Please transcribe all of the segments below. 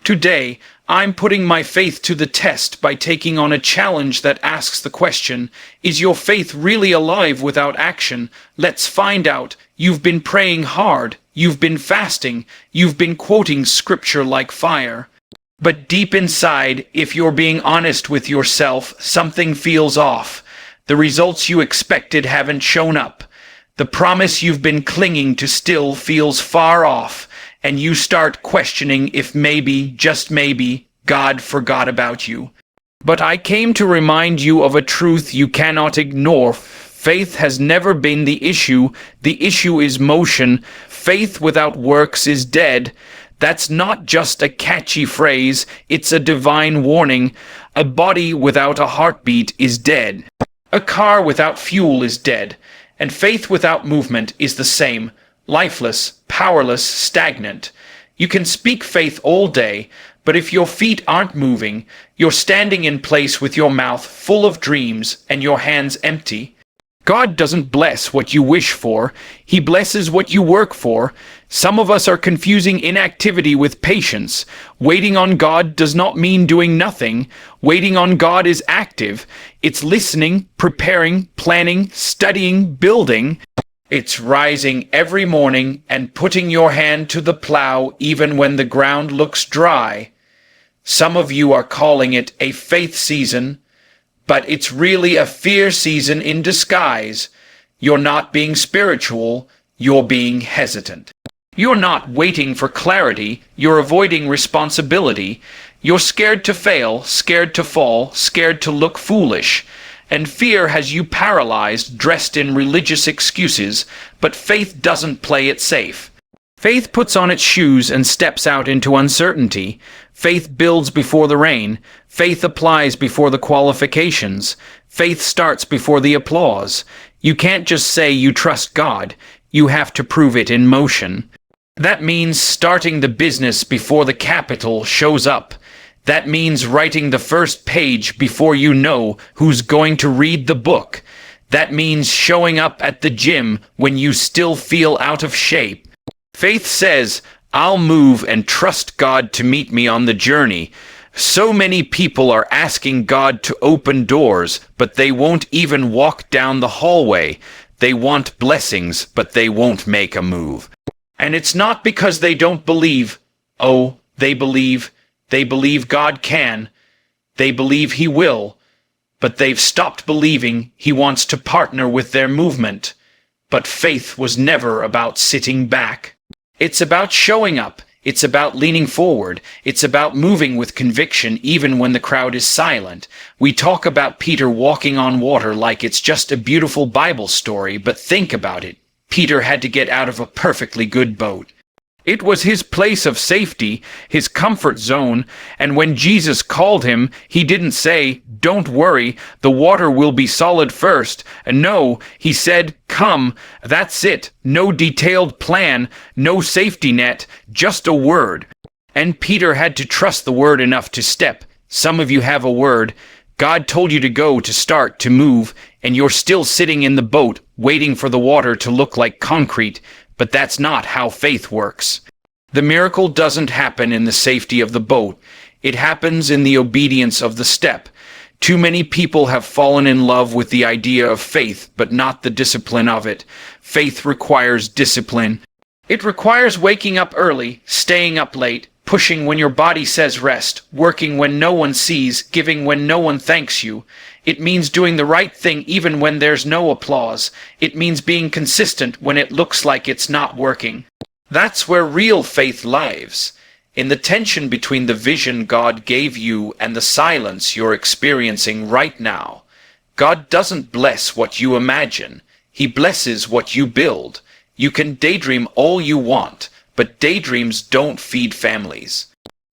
Today, I'm putting my faith to the test by taking on a challenge that asks the question, is your faith really alive without action? Let's find out. You've been praying hard, you've been fasting, you've been quoting scripture like fire. But deep inside, if you're being honest with yourself, something feels off. The results you expected haven't shown up. The promise you've been clinging to still feels far off, and you start questioning if maybe, just maybe, God forgot about you. But I came to remind you of a truth you cannot ignore. Faith has never been the issue is motion. Faith without works is dead. That's not just a catchy phrase, it's a divine warning. A body without a heartbeat is dead. A car without fuel is dead. And faith without movement is the same. Lifeless, powerless, stagnant. You can speak faith all day, but if your feet aren't moving, you're standing in place with your mouth full of dreams and your hands empty. God doesn't bless what you wish for, He blesses what you work for. Some of us are confusing inactivity with patience. Waiting on God does not mean doing nothing. Waiting on God is active. It's listening, preparing, planning, studying, building. It's rising every morning and putting your hand to the plow even when the ground looks dry. Some of you are calling it a faith season, but it's really a fear season in disguise. You're not being spiritual, you're being hesitant. You're not waiting for clarity, you're avoiding responsibility. You're scared to fail, scared to fall, scared to look foolish. And fear has you paralyzed, dressed in religious excuses, but faith doesn't play it safe. Faith puts on its shoes and steps out into uncertainty. Faith builds before the rain. Faith applies before the qualifications. Faith starts before the applause. You can't just say you trust God. You have to prove it in motion. That means starting the business before the capital shows up. That means writing the first page before you know who's going to read the book. That means showing up at the gym when you still feel out of shape. Faith says, I'll move and trust God to meet me on the journey. So many people are asking God to open doors, but they won't even walk down the hallway. They want blessings, but they won't make a move. And it's not because they don't believe. Oh, they believe. They believe God can. They believe He will. But they've stopped believing He wants to partner with their movement. But faith was never about sitting back. It's about showing up. It's about leaning forward. It's about moving with conviction even when the crowd is silent. We talk about Peter walking on water like it's just a beautiful Bible story, but think about it. Peter had to get out of a perfectly good boat. It was his place of safety, his comfort zone, and when Jesus called him, He didn't say, don't worry, the water will be solid first. No, He said, come. That's it. No detailed plan, no safety net, just a word. And Peter had to trust the word enough to step. Some of you have a word. God told you to go, to start, to move, and you're still sitting in the boat, waiting for the water to look like concrete. But that's not how faith works. The miracle doesn't happen in the safety of the boat. It happens in the obedience of the step. Too many people have fallen in love with the idea of faith, but not the discipline of it. Faith requires discipline. It requires waking up early, staying up late, pushing when your body says rest, working when no one sees, giving when no one thanks you. It means doing the right thing even when there's no applause. It means being consistent when it looks like it's not working. That's where real faith lives, in the tension between the vision God gave you and the silence you're experiencing right now. God doesn't bless what you imagine. He blesses what you build. You can daydream all you want, but daydreams don't feed families.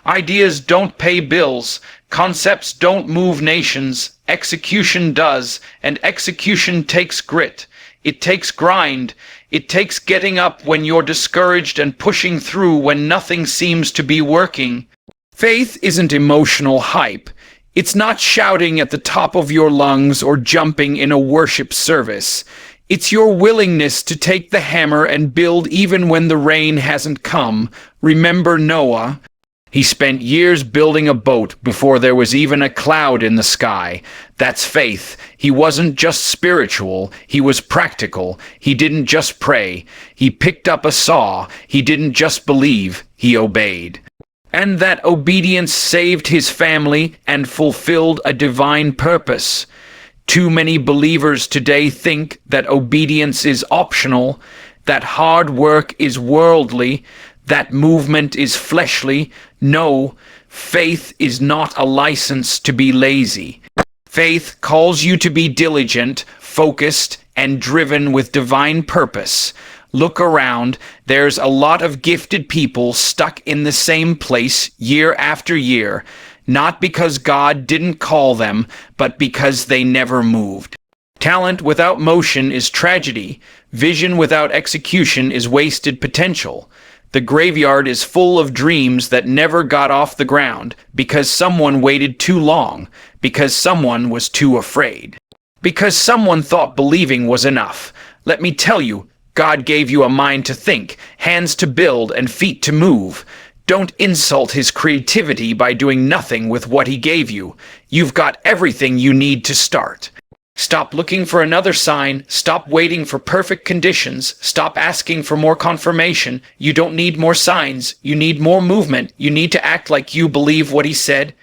Ideas don't pay bills. Concepts don't move nations. Execution does, and execution takes grit. It takes grind. It takes getting up when you're discouraged and pushing through when nothing seems to be working. Faith isn't emotional hype. It's not shouting at the top of your lungs or jumping in a worship service. It's your willingness to take the hammer and build even when the rain hasn't come. Remember Noah. He spent years building a boat before there was even a cloud in the sky. That's faith. He wasn't just spiritual, he was practical. He didn't just pray. He picked up a saw. He didn't just believe, he obeyed. And that obedience saved his family and fulfilled a divine purpose. Too many believers today think that obedience is optional, that hard work is worldly, that movement is fleshly. No, faith is not a license to be lazy. Faith calls you to be diligent, focused, and driven with divine purpose. Look around. There's a lot of gifted people stuck in the same place year after year, not because God didn't call them, but because they never moved. Talent without motion is tragedy. Vision without execution is wasted potential. The graveyard is full of dreams that never got off the ground because someone waited too long, because someone was too afraid, because someone thought believing was enough. Let me tell you, God gave you a mind to think, hands to build, and feet to move. Don't insult his creativity by doing nothing with what he gave you. You've got everything you need to start. Stop looking for another sign. Stop waiting for perfect conditions. Stop asking for more confirmation. You don't need more signs. You need more movement. You need to act like you believe what he said.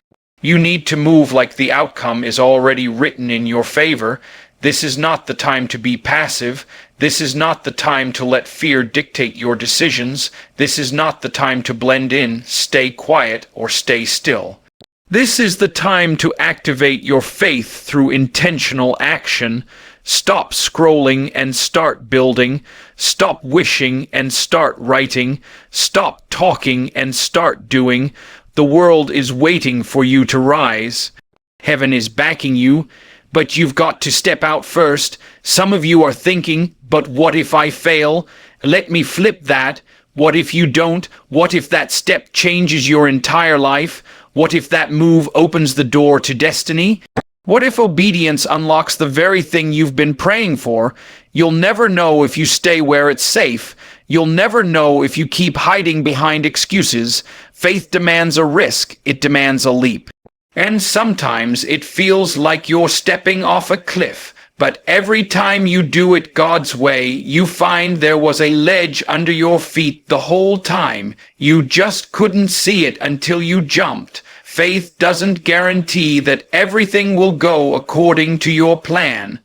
You need to move like the outcome is already written in your favor. This is not the time to be passive. This is not the time to let fear dictate your decisions. This is not the time to blend in, stay quiet, or stay still. This is the time to activate your faith through intentional action. Stop scrolling and start building. Stop wishing and start writing. Stop talking and start doing. The world is waiting for you to rise. Heaven is backing you, but you've got to step out first. Some of you are thinking, but what if I fail? Let me flip that. What if you don't? What if that step changes your entire life? What if that move opens the door to destiny? What if obedience unlocks the very thing you've been praying for? You'll never know if you stay where it's safe. You'll never know if you keep hiding behind excuses. Faith demands a risk. It demands a leap. And sometimes it feels like you're stepping off a cliff. But every time you do it God's way, you find there was a ledge under your feet the whole time. You just couldn't see it until you jumped. Faith doesn't guarantee that everything will go according to your plan,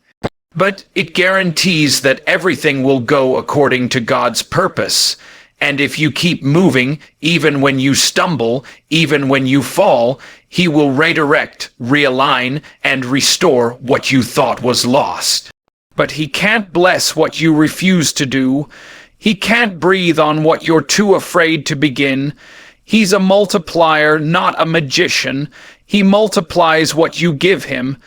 but it guarantees that everything will go according to God's purpose. And if you keep moving, even when you stumble, even when you fall, he will redirect, realign, and restore what you thought was lost. But he can't bless what you refuse to do. He can't breathe on what you're too afraid to begin. He's a multiplier, not a magician. He multiplies what you give him.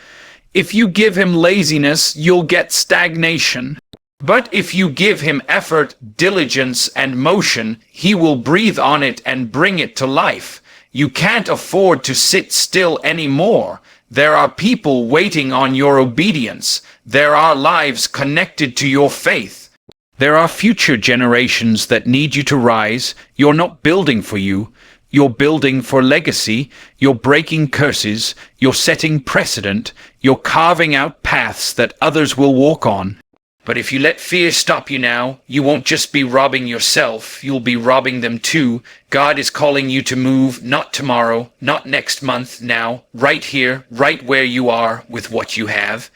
If you give him laziness, you'll get stagnation. But if you give him effort, diligence, and motion, he will breathe on it and bring it to life. You can't afford to sit still anymore. There are people waiting on your obedience. There are lives connected to your faith. There are future generations that need you to rise. You're not building for you. You're building for legacy. You're breaking curses. You're setting precedent. You're carving out paths that others will walk on. But if you let fear stop you now, you won't just be robbing yourself, you'll be robbing them too. God is calling you to move, not tomorrow, not next month, now, right here, right where you are with what you have.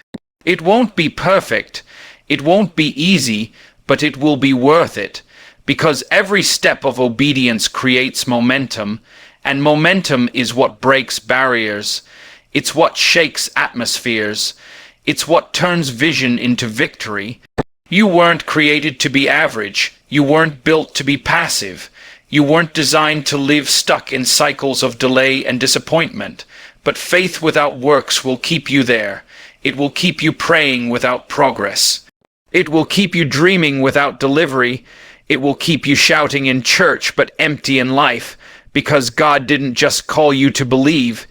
It won't be perfect. It won't be easy, but it will be worth it. Because every step of obedience creates momentum, and momentum is what breaks barriers. It's what shakes atmospheres. It's what turns vision into victory. You weren't created to be average. You weren't built to be passive. You weren't designed to live stuck in cycles of delay and disappointment. But faith without works will keep you there. It will keep you praying without progress. It will keep you dreaming without delivery. It will keep you shouting in church but empty in life. Because God didn't just call you to believe.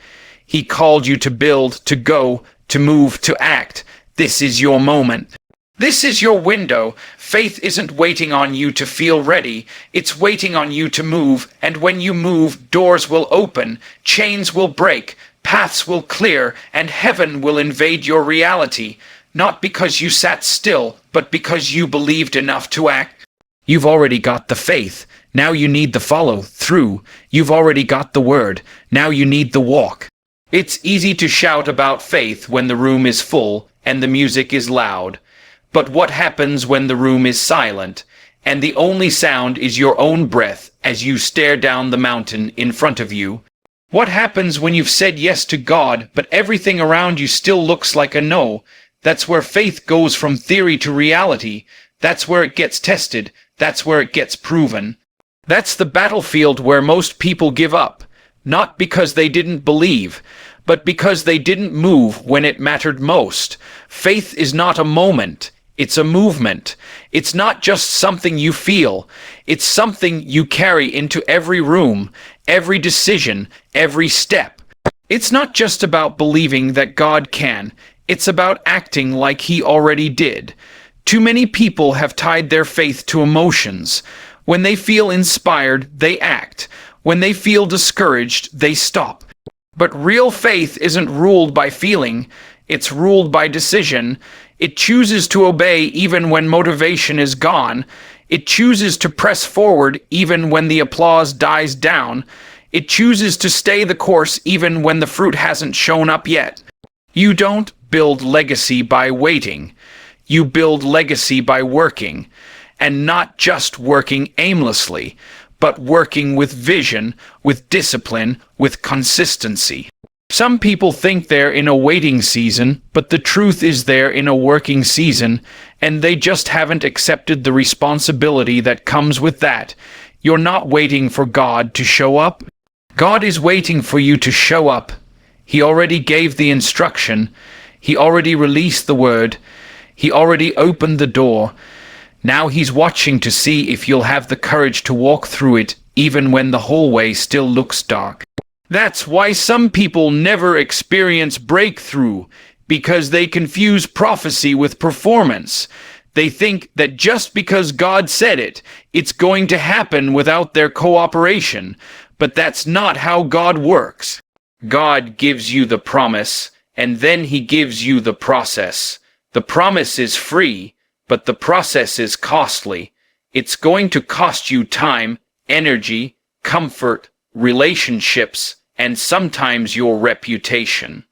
He called you to build, to go, to move, to act. This is your moment. This is your window. Faith isn't waiting on you to feel ready. It's waiting on you to move, and when you move, doors will open, chains will break, paths will clear, and heaven will invade your reality. Not because you sat still, but because you believed enough to act. You've already got the faith. Now you need the follow through. You've already got the word. Now you need the walk. It's easy to shout about faith when the room is full and the music is loud. But what happens when the room is silent, and the only sound is your own breath as you stare down the mountain in front of you? What happens when you've said yes to God, but everything around you still looks like a no? That's where faith goes from theory to reality. That's where it gets tested. That's where it gets proven. That's the battlefield where most people give up, not because they didn't believe, but because they didn't move when it mattered most. Faith is not a moment. It's a movement. It's not just something you feel. It's something you carry into every room, every decision, every step. It's not just about believing that God can. It's about acting like He already did. Too many people have tied their faith to emotions. When they feel inspired, they act. When they feel discouraged, they stop. But real faith isn't ruled by feeling. It's ruled by decision. It chooses to obey even when motivation is gone. It chooses to press forward even when the applause dies down. It chooses to stay the course even when the fruit hasn't shown up yet. You don't build legacy by waiting. You build legacy by working. And not just working aimlessly, but working with vision, with discipline, with consistency. Some people think they're in a waiting season, but the truth is they're in a working season, and they just haven't accepted the responsibility that comes with that. You're not waiting for God to show up. God is waiting for you to show up. He already gave the instruction. He already released the word. He already opened the door. Now He's watching to see if you'll have the courage to walk through it, even when the hallway still looks dark. That's why some people never experience breakthrough, because they confuse prophecy with performance. They think that just because God said it, it's going to happen without their cooperation. But that's not how God works. God gives you the promise, and then He gives you the process. The promise is free, but the process is costly. It's going to cost you time, energy, comfort, relationships, and sometimes your reputation.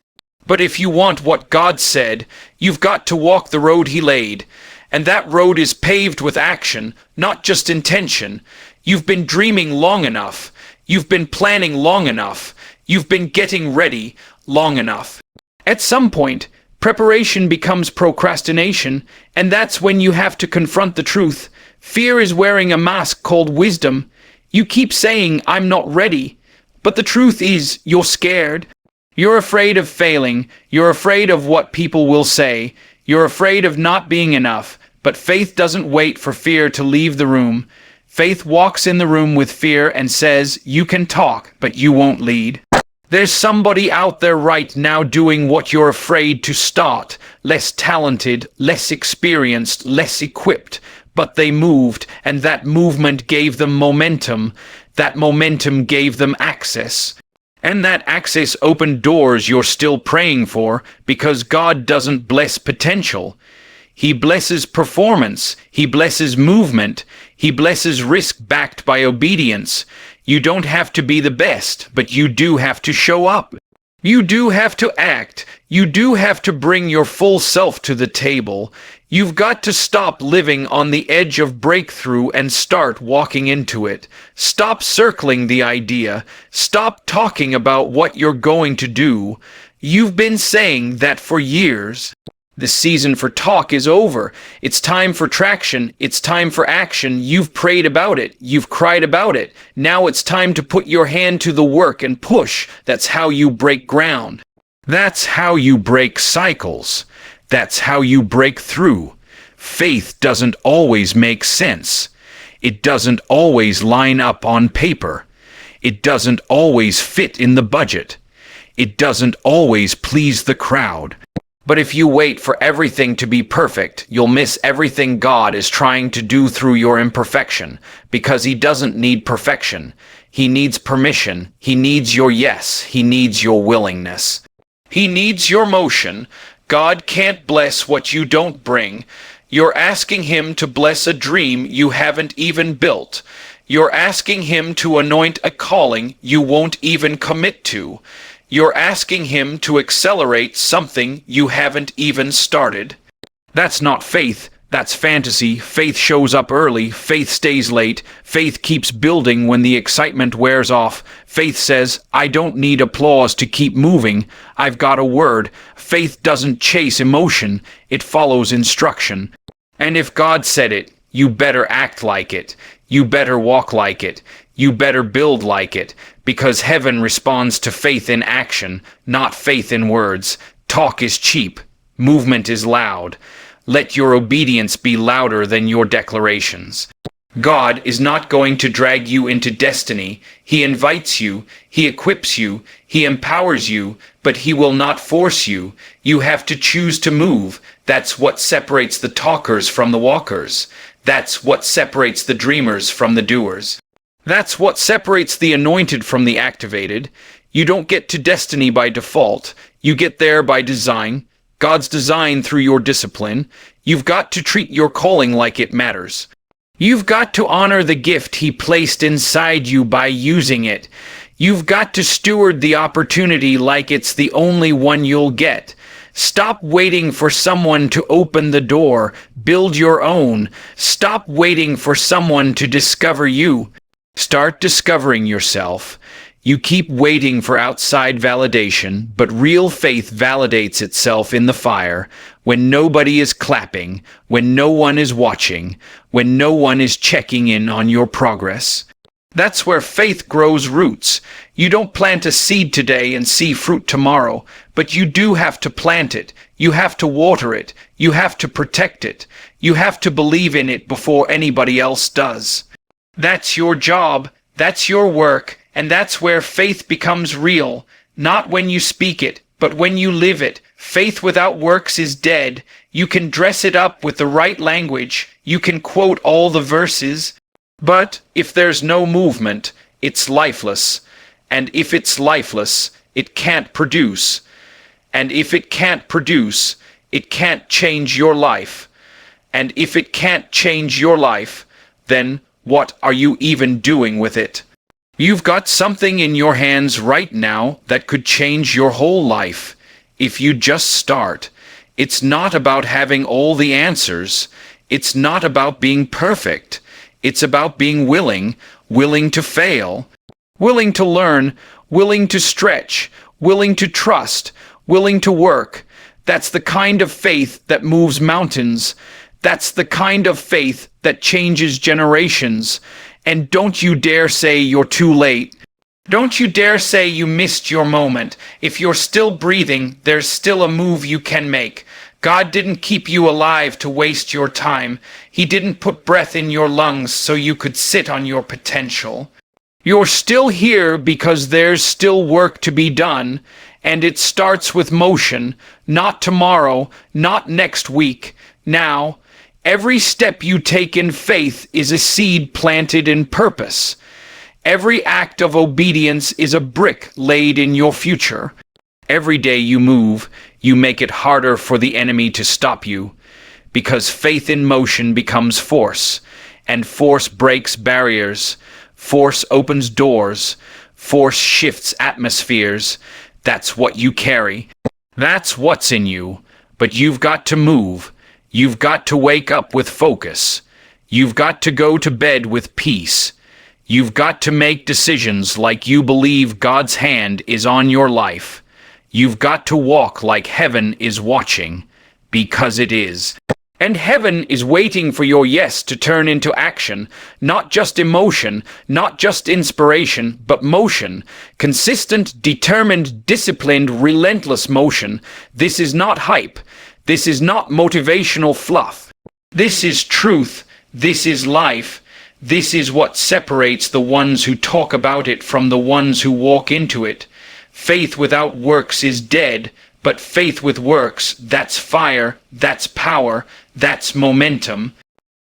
But if you want what God said, you've got to walk the road He laid. And that road is paved with action, not just intention. You've been dreaming long enough. You've been planning long enough. You've been getting ready long enough. At some point, preparation becomes procrastination, and that's when you have to confront the truth. Fear is wearing a mask called wisdom. You keep saying, "I'm not ready." But the truth is, you're scared. You're afraid of failing. You're afraid of what people will say. You're afraid of not being enough. But faith doesn't wait for fear to leave the room. Faith walks in the room with fear and says, "You can talk, but you won't lead." There's somebody out there right now doing what you're afraid to start. Less talented, less experienced, less equipped. But they moved, and that movement gave them momentum. That momentum gave them access. And that access opened doors you're still praying for, because God doesn't bless potential. He blesses performance. He blesses movement. He blesses risk backed by obedience. You don't have to be the best, but you do have to show up. You do have to act. You do have to bring your full self to the table. You've got to stop living on the edge of breakthrough and start walking into it. Stop circling the idea. Stop talking about what you're going to do. You've been saying that for years. The season for talk is over. It's time for traction. It's time for action. You've prayed about it. You've cried about it. Now it's time to put your hand to the work and push. That's how you break ground. That's how you break cycles. That's how you break through. Faith doesn't always make sense. It doesn't always line up on paper. It doesn't always fit in the budget. It doesn't always please the crowd. But if you wait for everything to be perfect, you'll miss everything God is trying to do through your imperfection, because He doesn't need perfection. He needs permission. He needs your yes. He needs your willingness. He needs your motion. God can't bless what you don't bring. You're asking Him to bless a dream you haven't even built. You're asking Him to anoint a calling you won't even commit to. You're asking Him to accelerate something you haven't even started. That's not faith. That's fantasy. Faith shows up early. Faith stays late. Faith keeps building when the excitement wears off. Faith says, I don't need applause to keep moving. I've got a word. Faith doesn't chase emotion. It follows instruction. And if God said it, you better act like it. You better walk like it. You better build like it, because heaven responds to faith in action, not faith in words. Talk is cheap. Movement is loud. Let your obedience be louder than your declarations. God is not going to drag you into destiny. He invites you, He equips you, He empowers you, but He will not force you. You have to choose to move. That's what separates the talkers from the walkers. That's what separates the dreamers from the doers. That's what separates the anointed from the activated. You don't get to destiny by default. You get there by design. God's design through your discipline. You've got to treat your calling like it matters. You've got to honor the gift He placed inside you by using it. You've got to steward the opportunity like it's the only one you'll get. Stop waiting for someone to open the door. Build your own. Stop waiting for someone to discover you. Start discovering yourself. You keep waiting for outside validation, but real faith validates itself in the fire, when nobody is clapping, when no one is watching, when no one is checking in on your progress. That's where faith grows roots. You don't plant a seed today and see fruit tomorrow, but you do have to plant it. You have to water it. You have to protect it. You have to believe in it before anybody else does. That's your job, that's your work, and that's where faith becomes real, not when you speak it, but when you live it. Faith without works is dead. You can dress it up with the right language, you can quote all the verses, but if there's no movement, it's lifeless. And if it's lifeless, it can't produce. And if it can't produce, it can't change your life. And if it can't change your life, then what are you even doing with it? You've got something in your hands right now that could change your whole life if you just start. It's not about having all the answers. It's not about being perfect. It's about being willing to fail, willing to learn, willing to stretch, willing to trust, willing to work. That's the kind of faith that moves mountains. That's the kind of faith that changes generations. And don't you dare say you're too late. Don't you dare say you missed your moment. If you're still breathing, there's still a move you can make. God didn't keep you alive to waste your time. He didn't put breath in your lungs so you could sit on your potential. You're still here because there's still work to be done, and it starts with motion, not tomorrow, not next week, now. Every step you take in faith is a seed planted in purpose. Every act of obedience is a brick laid in your future. Every day you move, you make it harder for the enemy to stop you, because faith in motion becomes force, and force breaks barriers. Force opens doors. Force shifts atmospheres. That's what you carry. That's what's in you. But you've got to move. You've got to wake up with focus. You've got to go to bed with peace. You've got to make decisions like you believe God's hand is on your life. You've got to walk like heaven is watching, because it is. And heaven is waiting for your yes to turn into action, not just emotion, not just inspiration, but motion. Consistent, determined, disciplined, relentless motion. This is not hype. This is not motivational fluff. This is truth. This is life. This is what separates the ones who talk about it from the ones who walk into it. Faith without works is dead, But faith with works, that's fire, that's power, that's momentum.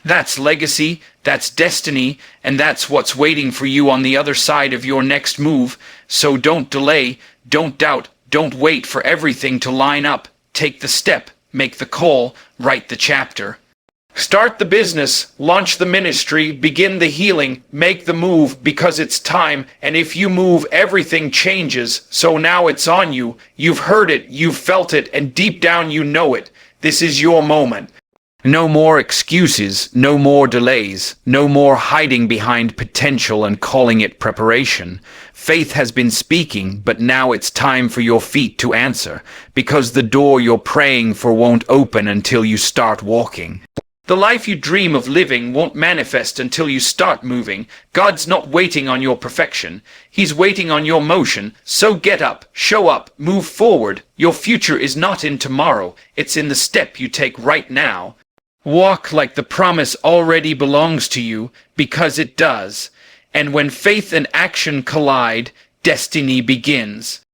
That's legacy, that's destiny, and that's what's waiting for you on the other side of your next move. So don't delay, don't doubt, don't wait for everything to line up. Take the step, make the call, write the chapter. Start the business, launch the ministry, begin the healing, make the move because it's time, and if you move, everything changes. So now it's on you. You've heard it, you've felt it, and deep down you know it. This is your moment. No more excuses, no more delays, no more hiding behind potential and calling it preparation. Faith has been speaking, but now it's time for your feet to answer, because the door you're praying for won't open until you start walking. The life you dream of living won't manifest until you start moving. God's not waiting on your perfection. He's waiting on your motion. So get up, show up, move forward. Your future is not in tomorrow. It's in the step you take right now. Walk like the promise already belongs to you, because it does. And when faith and action collide, destiny begins.